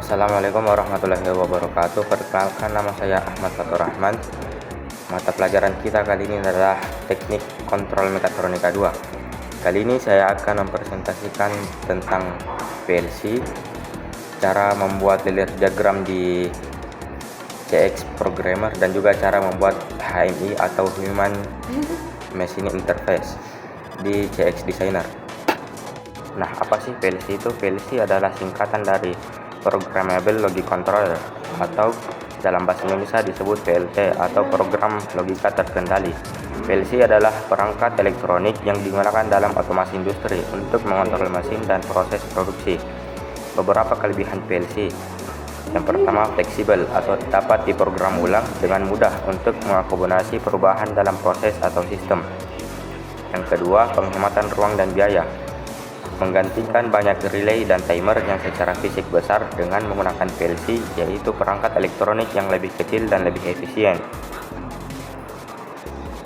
Assalamualaikum warahmatullahi wabarakatuh. Perkenalkan, nama saya Ahmad Fatur Rahman. Mata pelajaran kita kali ini adalah Teknik Kontrol Mekatronika 2. Kali ini saya akan mempresentasikan tentang PLC, cara membuat layar diagram di CX Programmer, dan juga cara membuat HMI atau Human Machine Interface di CX Designer. Nah, apa sih PLC itu? PLC adalah singkatan dari Programmable Logic Controller, atau dalam bahasa Indonesia disebut PLC atau Program Logika Terkendali. PLC adalah perangkat elektronik yang digunakan dalam otomasi industri untuk mengontrol mesin dan proses produksi. Beberapa kelebihan PLC: yang pertama, fleksibel atau dapat diprogram ulang dengan mudah untuk mengakomodasi perubahan dalam proses atau sistem. Yang kedua, penghematan ruang dan biaya, menggantikan banyak relay dan timer yang secara fisik besar dengan menggunakan PLC, yaitu perangkat elektronik yang lebih kecil dan lebih efisien.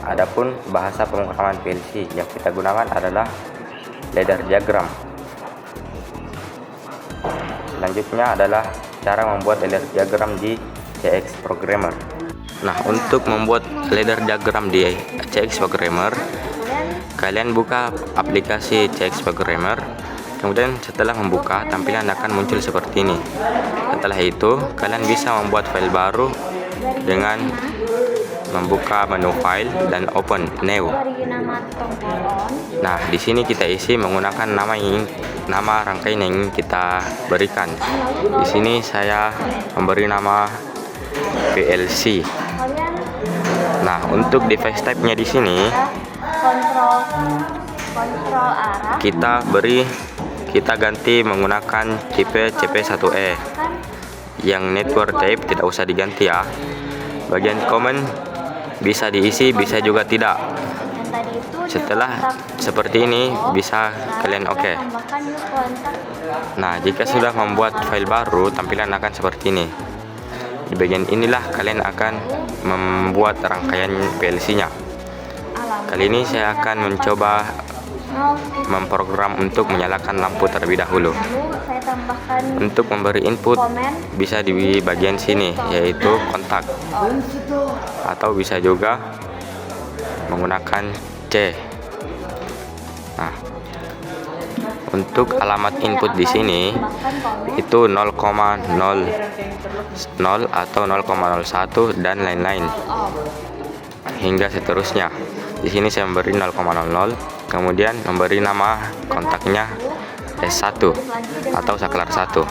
Adapun bahasa pemrograman PLC yang kita gunakan adalah ladder diagram. Selanjutnya adalah cara membuat ladder diagram di CX Programmer. Nah, untuk membuat ladder diagram di CX Programmer, kalian buka aplikasi CX Programmer. Kemudian setelah membuka, tampilan akan muncul seperti ini. Setelah itu, kalian bisa membuat file baru dengan membuka menu file dan open new. Nah, di sini kita isi menggunakan nama rangkaian yang ingin kita berikan. Di sini saya memberi nama PLC. Nah, untuk device type-nya di sini kontrol arah kita ganti menggunakan tipe CP1E. Yang network type tidak usah diganti ya. Bagian command bisa diisi, bisa juga tidak. Setelah seperti ini bisa kalian oke. Nah, jika sudah membuat file baru, tampilan akan seperti ini. Di bagian inilah kalian akan membuat rangkaian PLC-nya. Kali ini saya akan mencoba memprogram untuk menyalakan lampu terlebih dahulu. Untuk memberi input bisa di bagian sini, yaitu kontak, atau bisa juga menggunakan C. Nah, untuk alamat input di sini itu 0,00 atau 0,01 dan lain-lain hingga seterusnya. Di sini saya memberi 0,00, kemudian memberi nama kontaknya S1 atau saklar 1.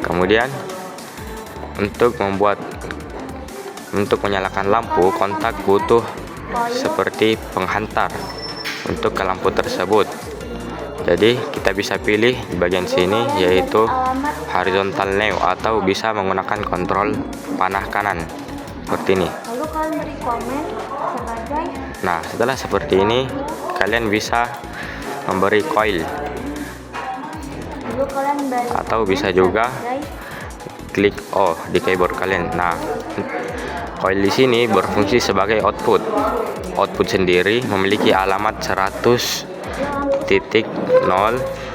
Kemudian untuk menyalakan lampu, kontak butuh seperti penghantar untuk ke lampu tersebut. Jadi kita bisa pilih di bagian sini, yaitu horizontal new, atau bisa menggunakan kontrol panah kanan seperti ini. Lalu kalian beri komen sebagai. Nah, setelah seperti ini kalian bisa memberi coil, atau bisa juga klik O di keyboard kalian. Nah, coil di sini berfungsi sebagai output. Output sendiri memiliki alamat 100.0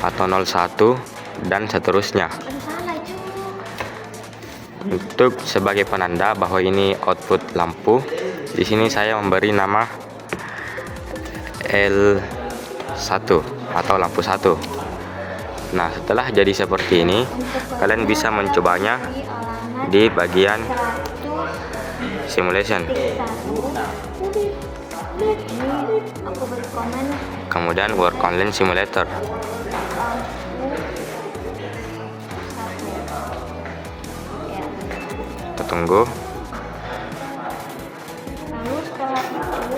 atau 01 dan seterusnya. Untuk sebagai penanda bahwa ini output lampu, di sini saya memberi nama L1 atau lampu 1. Nah, setelah jadi seperti ini, kalian bisa mencobanya di bagian simulation. Kemudian work online simulator. Kita tunggu.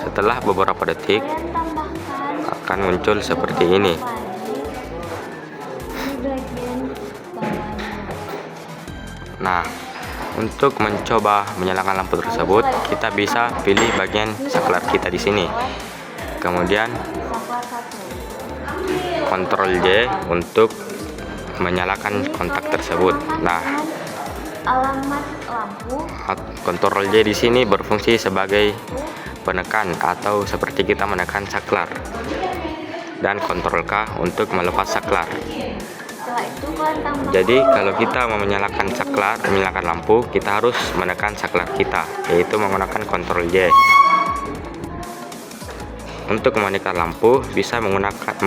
Setelah beberapa detik akan muncul seperti ini. Nah, untuk mencoba menyalakan lampu tersebut, kita bisa pilih bagian saklar kita di sini. Kemudian Ctrl J untuk menyalakan kontak tersebut. Nah, Alamat lampu. Ctrl J di sini berfungsi sebagai penekan atau seperti kita menekan saklar, dan Ctrl K untuk melepas saklar. Setelah itu kalian tambahkan. Jadi kalau kita mau menyalakan lampu, kita harus menekan saklar kita, yaitu menggunakan Ctrl J. Untuk mematikan lampu bisa menggunakan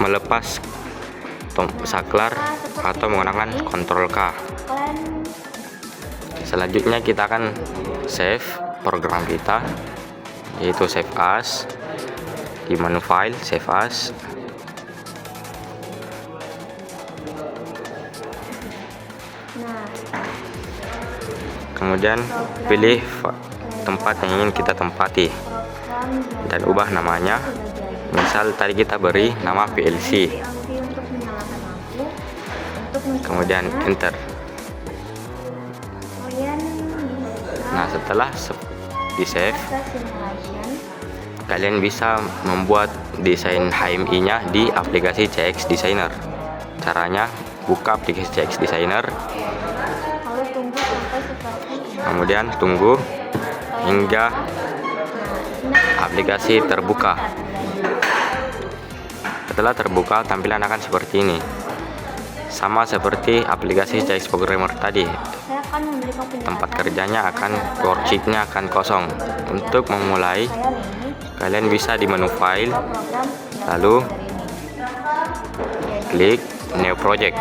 melepas saklar atau menggunakan Ctrl K. Selanjutnya kita akan save program kita, yaitu save as di menu file, save as. Kemudian pilih tempat yang ingin kita tempati dan ubah namanya. Misal tadi kita beri nama PLC, kemudian enter. Nah, setelah di save, kalian bisa membuat desain HMI nya di aplikasi CX Designer. Caranya, buka aplikasi CX Designer, kemudian tunggu hingga aplikasi terbuka. Setelah terbuka, tampilan akan seperti ini, sama seperti aplikasi CX Programmer tadi. Tempat kerjanya akan worksheet-nya akan kosong. Untuk memulai, kalian bisa di menu file, lalu klik new project.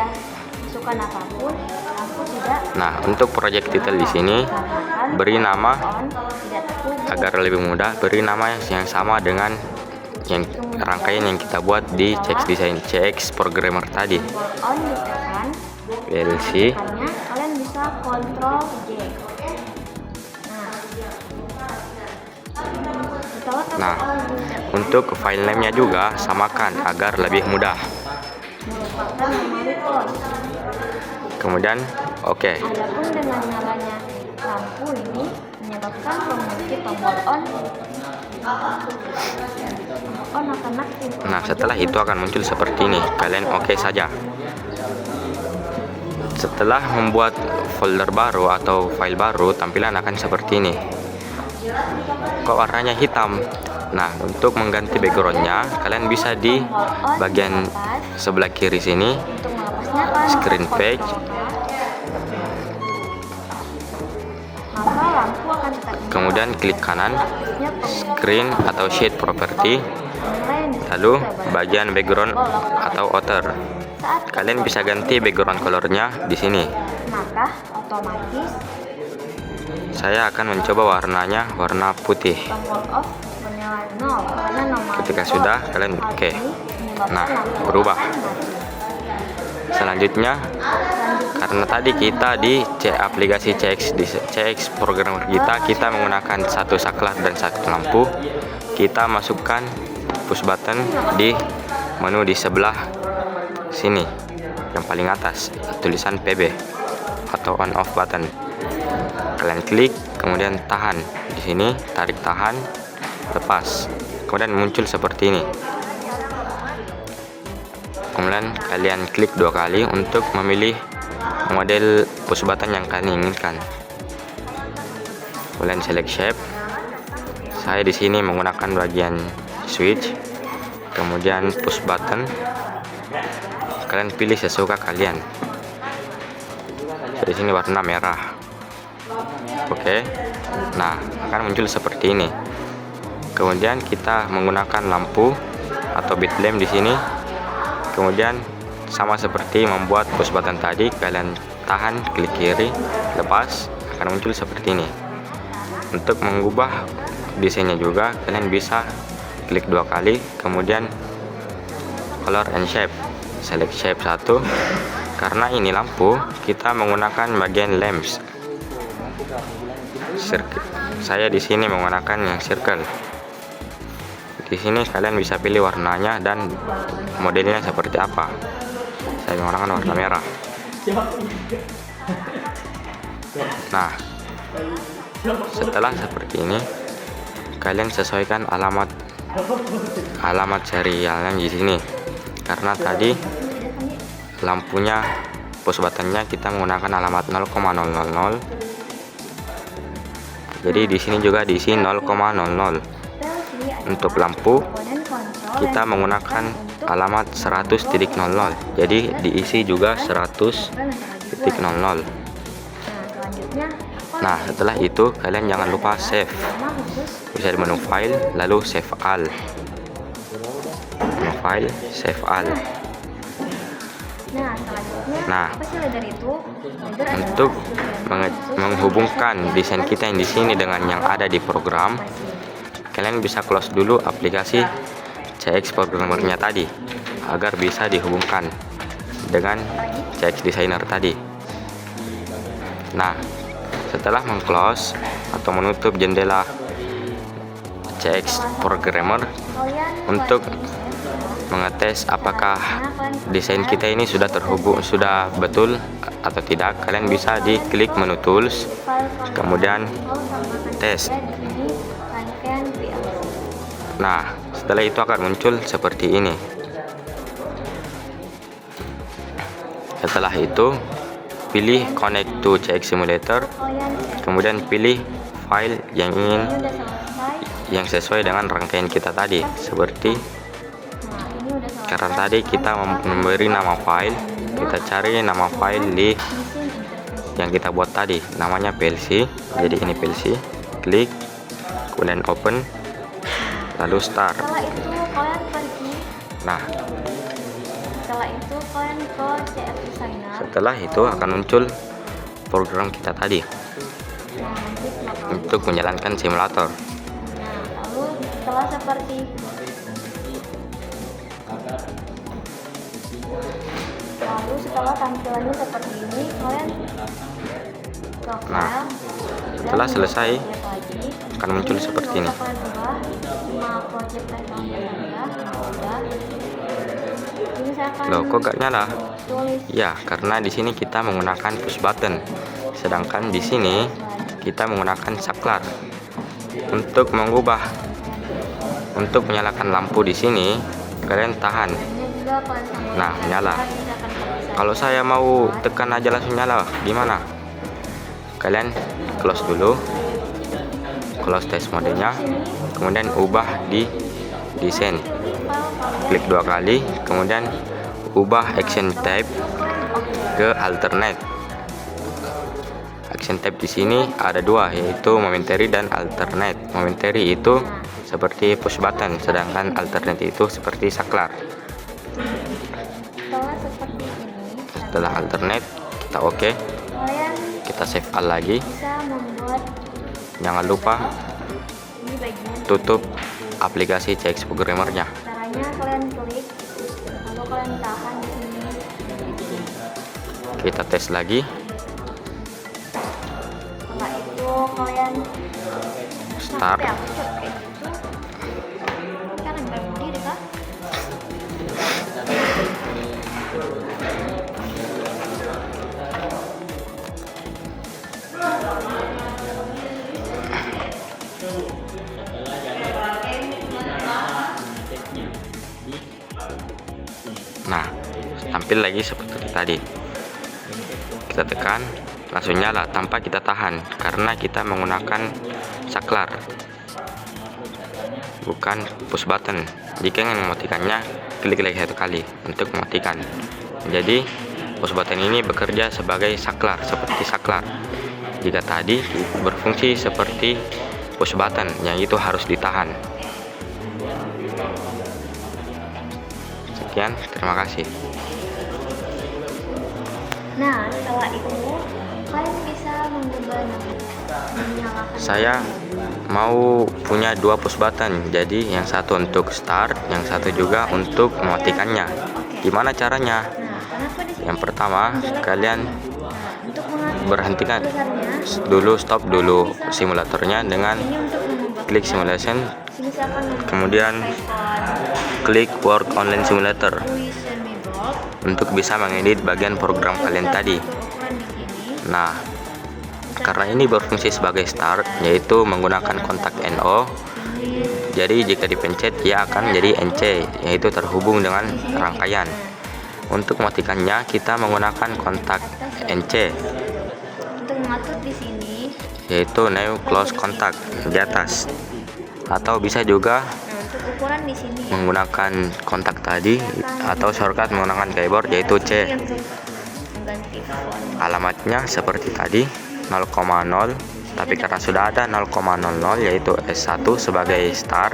Nah, untuk project title di sini beri nama, agar lebih mudah, beri nama yang sama dengan yang rangkaian yang kita buat di CX Programmer tadi. PLC. Kalian bisa Ctrl J. Nah, untuk file name-nya juga samakan agar lebih mudah. Kemudian oke. Adapun dengan nyalanya lampu ini menyebabkan pemiliki tombol on akan aktif. Nah, setelah itu akan muncul seperti ini. Kalian oke saja. Setelah membuat folder baru atau file baru, tampilan akan seperti ini. Kok warnanya hitam? Nah, untuk mengganti backgroundnya, kalian bisa di bagian sebelah kiri sini, screen page. Kemudian klik kanan, screen atau shade property, lalu bagian background atau outer. Kalian bisa ganti background colornya di sini. Maka otomatis saya akan mencoba warnanya warna putih. tombol off menyala 0 karena nomor. Ketika sudah, kalian oke. Nah, berubah. Selanjutnya, karena tadi kita di aplikasi CX Programmer kita menggunakan satu saklar dan satu lampu, kita masukkan push button di menu di sebelah sini yang paling atas, tulisan PB atau on off button. Kalian klik, kemudian tahan di sini, tarik tahan, lepas, kemudian muncul seperti ini. Kemudian kalian klik 2 kali untuk memilih model push button yang kalian inginkan. Kemudian select shape. Saya di sini menggunakan bagian switch, kemudian push button. Kalian pilih sesuka kalian. Di sini warna merah. Oke. Nah, akan muncul seperti ini. Kemudian kita menggunakan lampu atau bit lamp di sini. Kemudian sama seperti membuat push button tadi, kalian tahan, klik kiri, lepas, akan muncul seperti ini. Untuk mengubah desainnya juga, kalian bisa klik 2 kali, kemudian color and shape, select shape 1. Karena ini lampu, kita menggunakan bagian lamps. Saya di sini menggunakan yang circle. Di sini kalian bisa pilih warnanya dan modelnya seperti apa. Saya menggunakan warna merah. Nah, setelah seperti ini, kalian sesuaikan alamat serialnya di sini. Karena tadi lampunya push buttonnya kita menggunakan alamat 0,000. Jadi di sini juga diisi 0,00. Untuk lampu kita menggunakan alamat 100.00. Jadi diisi juga 100.00. Nah, selanjutnya Nah, setelah itu kalian jangan lupa save. nama khusus. Bisa di menu file lalu save all. Menu file save all. Nah, selanjutnya Nah, apa sih ladder itu? Ladder adalah untuk struktur khusus menghubungkan desain kita yang di sini dengan yang ada di program, kalian bisa close dulu aplikasi CX Programmernya tadi agar bisa dihubungkan dengan CX Designer tadi. Nah, setelah mengclose atau menutup jendela CX Programmer kalian untuk mengetes apakah desain kita ini sudah terhubung, sudah betul atau tidak, kalian bisa diklik menu tools, kemudian tes. Nah, setelah itu akan muncul seperti ini. Setelah itu pilih connect to CX Simulator, kemudian pilih file yang ingin yang sesuai dengan rangkaian kita tadi, seperti karena tadi kita memberi nama file, kita cari nama file di yang kita buat tadi, namanya PLC. Jadi ini PLC, klik, kemudian open, lalu start. Setelah itu kalian pergi. Nah, Setelah itu kalian ke CX Designer. setelah itu akan muncul program kita tadi untuk menjalankan simulator. Nah, lalu setelah seperti setelah tampilannya seperti ini, kalian ke file. Nah, setelah selesai akan muncul seperti ini. Loh, kok gak nyala? Ya, karena di sini kita menggunakan push button, sedangkan di sini kita menggunakan saklar. Untuk menyalakan lampu di sini, kalian tahan. Nah, nyala. Kalau saya mau tekan aja langsung nyala, gimana? Kalian close dulu, close test modenya, kemudian ubah di desain, klik 2 kali, kemudian ubah action type ke alternate. Action type di sini ada 2, yaitu momentary dan alternate. Momentary itu seperti push button, sedangkan alternate itu seperti saklar. Setelah alternate kita oke, kita save all lagi. Jangan lupa tutup aplikasi CX Programmernya. Caranya kalian klik, lalu kalian tahan di sini. Kita tes lagi. Setelah itu kalian Start. Kan berdiri kah? Nah, tampil lagi seperti tadi. Kita tekan, langsung nyala tanpa kita tahan karena kita menggunakan saklar, bukan push button. Jika ingin mematikannya, klik lagi 1 kali untuk mematikan. Jadi push button ini bekerja sebagai saklar, seperti saklar. Jika tadi berfungsi seperti push button, yang itu harus ditahan. Sekian, terima kasih. Nah, setelah itu kalian bisa mengubah nama, menyalakan. Saya mau punya 2 push button, jadi yang satu untuk start, yang satu juga untuk mematikannya. Gimana caranya? Nah, kenapa di sini? Yang pertama, kalian Untuk mengatur berhentikan besarnya, dulu, stop dulu simulatornya dengan ini untuk mengubah klik simulation, misalkan kemudian klik work online simulator Vision Board, untuk bisa mengedit bagian program kalian tadi. ukuran di sini. Nah, karena ini berfungsi sebagai start, yaitu menggunakan kontak NO, jadi jika dipencet ia akan menjadi NC, yaitu terhubung dengan rangkaian. Untuk mematikannya kita menggunakan kontak NC, Untuk mengatur di sini. yaitu new close contact di atas, atau bisa juga Nah, untuk Untuk ukuran di sini ya. menggunakan kontak tadi atau shortcut menggunakan keyboard yaitu C. Untuk mengganti font. Alamatnya seperti tadi 0,0, tapi karena sudah ada 0,00 yaitu S1 sebagai start,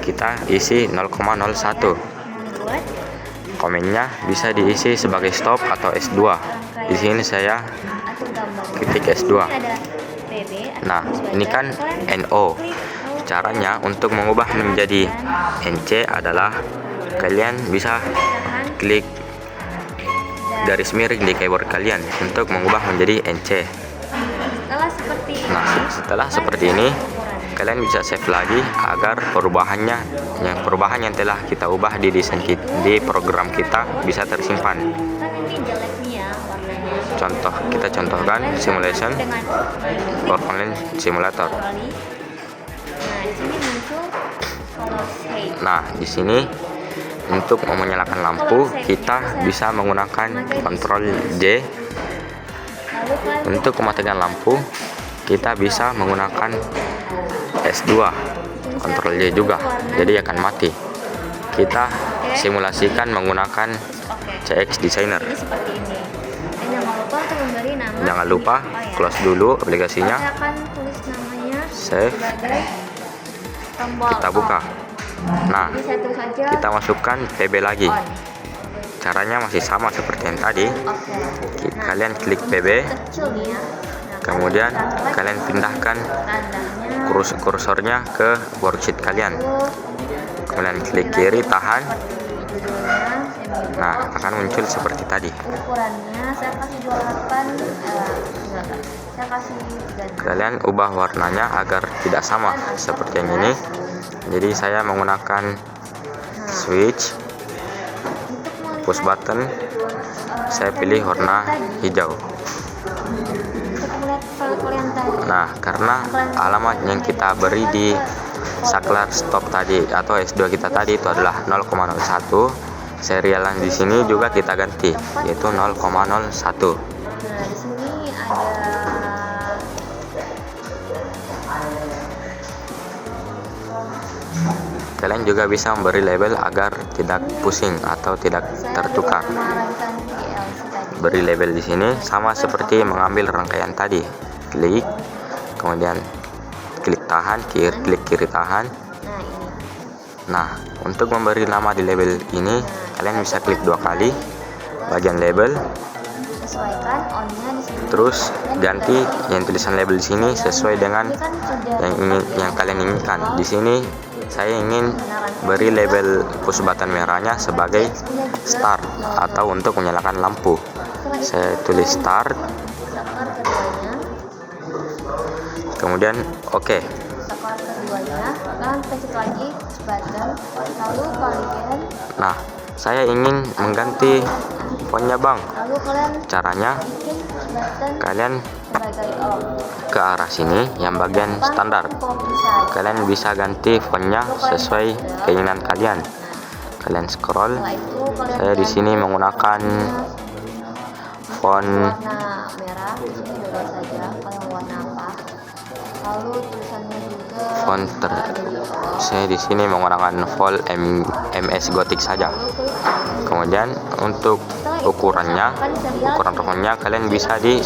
kita isi 0,01. Membuat Komennya bisa diisi sebagai stop atau S2. Di sini saya atau gambar. ketik S2. Ini ada PB. Nah, ini kan NO. Caranya untuk mengubah menjadi NC adalah kalian bisa klik garis miring di keyboard kalian untuk mengubah menjadi NC. Setelah seperti ini. Nah, setelah seperti ini, kalian bisa save lagi agar perubahan yang telah kita ubah di desain di program kita bisa tersimpan. Kan ini jelek nih ya warnanya. Kita contohkan simulation Dengan for online simulator. kali. Nah, di sini muncul color shade. Nah, di sini untuk menyalakan lampu kita bisa menggunakan Ctrl J. Lalu kalian Untuk mematikan lampu kita bisa menggunakan S2, Ctrl J juga, jadi akan mati. Kita simulasikan menggunakan oke. CX Designer. Ini seperti ini. Dan jangan lupa untuk memberi nama. Jangan lupa ini apa ya. close dulu aplikasinya, Saya akan tulis namanya save, sebagai tombol kita buka. Nah, Jadi saya tulis aja kita masukkan PB lagi. on. Caranya masih sama seperti yang tadi. Oke. Kalian klik PB, Kecil nih ya. Nah, kemudian tambah kalian pindahkan tandanya. kursornya ke worksheet kalian. Kemudian klik kiri, tahan. Nah, akan muncul seperti tadi. Ukurannya saya kasih 28 enggak. Saya kasih 36. Kalian ubah warnanya agar tidak sama seperti yang ini. Jadi saya menggunakan switch push button. Saya pilih warna hijau. Untuk melihat file yang tadi. Nah, karena alamat yang kita beri di saklar stop tadi atau S2 kita tadi itu adalah 0,01, serialan di sini juga kita ganti yaitu 0,01. Nah, di sini ada Kalian juga bisa memberi label agar tidak pusing atau tidak tertukar. mengarakan PLC tadi. Beri label di sini sama seperti mengambil rangkaian tadi. Klik, kemudian klik tahan, klik kiri tahan. Nah, ini. Nah, untuk memberi nama di label ini, kalian bisa klik 2 kali bagian label, Sesuaikan on-nya di sini. terus ganti yang tulisan label di sini sesuai dengan Ini kan sudah yang kalian inginkan. Di sini saya ingin beri label push button merahnya sebagai start atau untuk menyalakan lampu. Saya tulis start, saklar keduanya. kemudian oke. Saklar keduanya dan pencet lagi push button. Lalu kalian Nah, saya ingin mengganti fontnya bang. lalu kalian Caranya bikin push button kalian sebagai on. ke arah sini yang bagian standar. Copy saja. Kalian bisa ganti fontnya sesuai keinginan kalian. Kalian scroll. Setelah itu kalian Saya di sini menggunakan font warna merah. Di sini bebas saja kalian warna apa. Lalu tulisannya juga saya di sini menggunakan font MS Gothic saja. Kemudian untuk ukuran fontnya kalian bisa di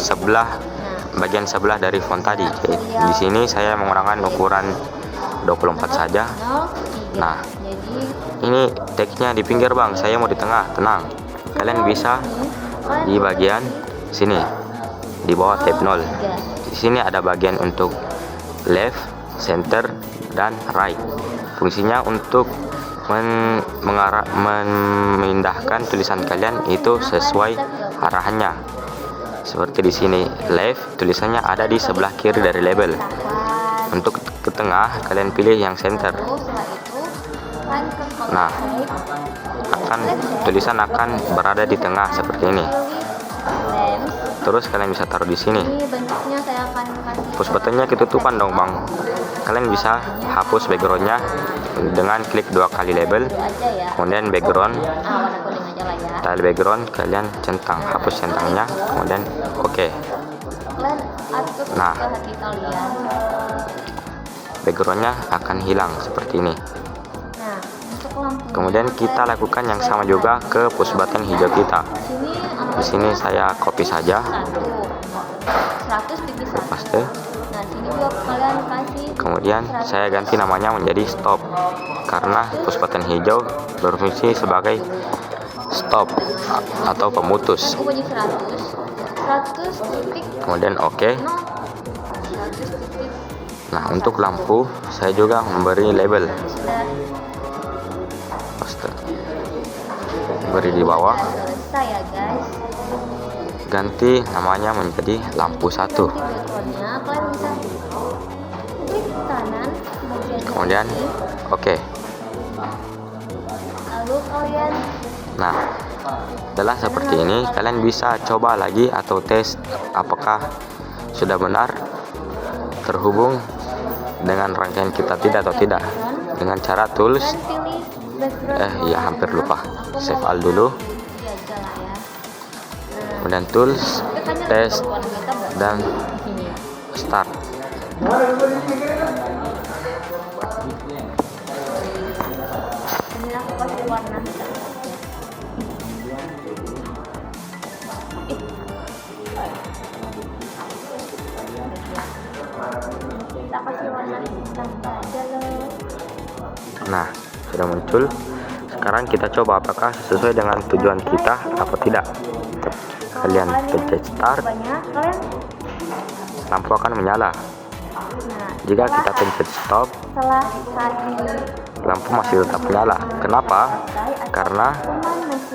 bagian sebelah dari font tadi. Di sini saya menggunakan ukuran 24 saja. Nah, jadi ini teksnya di pinggir bang, saya mau di tengah. Tenang, kalian bisa di bagian sini di bawah tab 0. Di sini ada bagian untuk left, center, dan right. Fungsinya untuk memindahkan tulisan kalian itu sesuai arahannya. Seperti di sini left, tulisannya ada di sebelah kiri dari label. Untuk ke tengah kalian pilih yang center. setelah itu kalian ke color Nah, shade. tulisan akan berada di tengah seperti ini. Lens. Terus kalian bisa taruh di sini. Ini bentuknya saya akan kasih Push buttonnya ketutupan dong bang. Kalian bisa hapus backgroundnya dengan klik 2 kali label, aja ya. kemudian background, Warna kuning aja lah ya. tile background kalian centang, hapus centangnya, kemudian oke. Kalian atur Nah. ke hati kalian. backgroundnya akan hilang seperti ini. Nah, untuk lampunya, Kemudian kita lakukan yang sama juga ke push button hijau kita. Di sini saya copy saja, 100 tipis paste. Nah, sini juga kalian kasih. Kemudian saya ganti namanya menjadi stop, karena push button hijau berfungsi sebagai stop atau pemutus. Aku bunyi 100 titik. Kemudian oke. 100 titik. Nah, untuk lampu saya juga memberi label, Sudah paste, beri di bawah, selesai ya guys. ganti namanya menjadi lampu 1. Nanti backgroundnya kalian bisa klik kanan bagian Kemudian ini. oke. Lalu kalian Nah, setelah seperti ini kalian bisa coba lagi atau tes apakah sudah benar terhubung dengan rangkaian kita atau tidak, dengan cara tools. pilih background. Ya hampir lupa, save all dulu, Aja lah ya. kemudian tools, test, dan Sini. start. Ini aku kasih warna hitam. Kita kasih warna hitam aja loh. Nah, sudah muncul. Sekarang kita coba apakah sesuai dengan tujuan kita atau tidak. Kalian pencet start, Banyak kalian. lampu akan menyala. Nah, Jika kita pencet stop, setelah saat ini lampu masih tetap menyala. Kenapa? Karena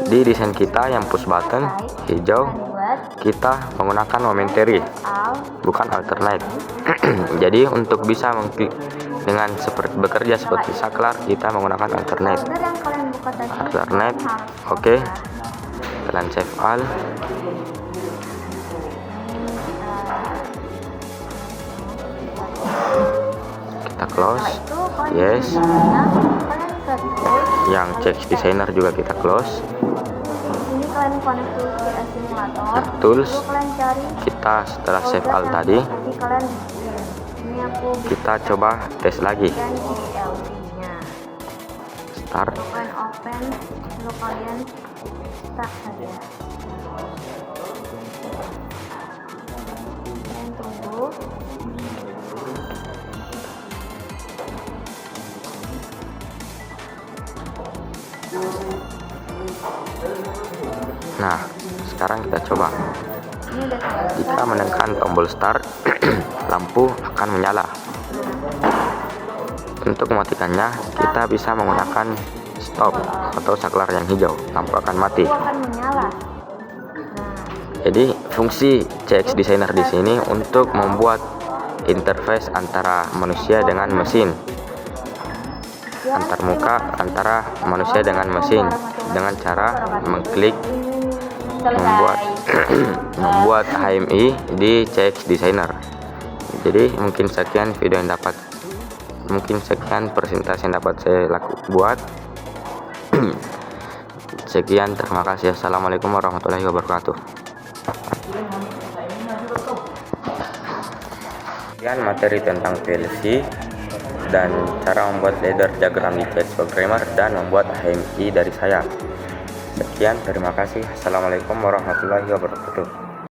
di desain kita yang push button hijau, buat kita menggunakan momentary, al bukan alternate. Jadi untuk bisa dengan bekerja seperti saklar, kita menggunakan alternate. folder yang kalian buka tadi Alternate, harus oke. Kalian save all. Kita close. Setelah itu kalian Yes. kalian ke tools. Yang text designer juga kita close. Ini kalian connect to VS Simulator. Tools. Lalu kalian cari Kita setelah save folder all yang tadi, tadi kalian bikin. Ini aku kita coba tes lagi. bikin GLD-nya. Start. Kalian open, lalu kalian start saja. Kalian tunggu. Nah, sekarang kita coba. Ini udah selesai. Jika menekan tombol start, lampu akan menyala. Untuk mematikannya, kita bisa menggunakan stop atau saklar yang hijau. Lampu akan mati. Itu akan menyala. Nah, Jadi fungsi CX Designer di sini untuk membuat interface antara manusia dengan mesin, antar muka antara manusia dengan mesin, dengan cara mengklik membuat HMI di CX Designer. Jadi mungkin sekian presentasi yang dapat saya buat. Sekian, terima kasih. Assalamualaikum warahmatullahi wabarakatuh. Sekian materi tentang PLC dan cara membuat ladder diagram di CX Programmer dan membuat HMI dari saya. Sekian, terima kasih. Assalamualaikum warahmatullahi wabarakatuh.